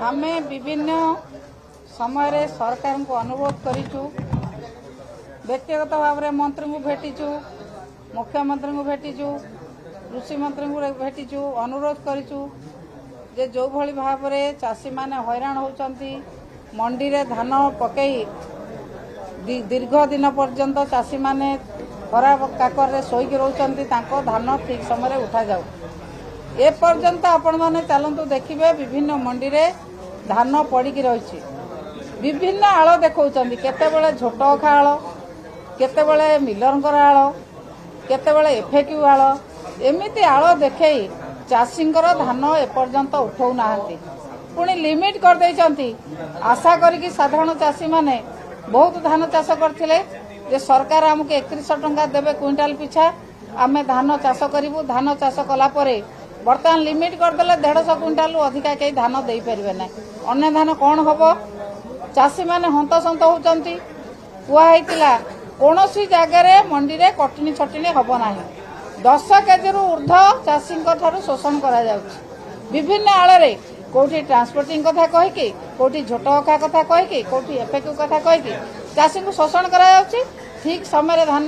आमे विभिन्न समय सरकार को अनुरोध करूँ व्यक्तिगत भाव में मंत्री को भेटीचु मुख्यमंत्री को भेटीचु कृषि मंत्री को भेटीचु अनुरोध करूँ जे जो भली भाव में चाषी माने हैरान होती मंडी रे धान पकई दीर्घ दिन पर्यंत चाषी माने खरा काकर शोक रोचंती धान ठीक समय उठा जाऊ ए पर्यंत आपण माने चलतु देखिए विभिन्न मंडी रे धान पड़ी रही विभिन्न आड़ देखौछंती केतेबेले झोट अखा आड़ केतेबेले मिलरंकर आड़ केतेबेले एफएक्यू आड़ एमिति आड़ देखई चाषींकर धान एपर्यंत उठाऊ नाहांती पुणी लिमिट कर देइछंती आशा करिकि साधारण चाषी माने बहुत धान चाष करथिले जे सरकार हमके 3100 टंका देबे क्विंटाल पिछा आमे धान चाष करिवु धान चाष कला परे बर्तमान लिमिट करदेले 150 क्विंटाल अधिका कई धान दे पारे ना अन्य धान कौन हम चाषी मैंने हंतसंत होती कहला कौन सी जगार मंडी में कटनी छटनी हम ना 10 केजी ऊर्ध चाषी शोषण करा विभिन्न आड़े कौटी ट्रांसपोर्टिंग कथा कहीकि कौटी झोट अखा कथा कहीकि कौटी एफएक्यू कथा कहीकि चाषी को शोषण करा ठीक समय धान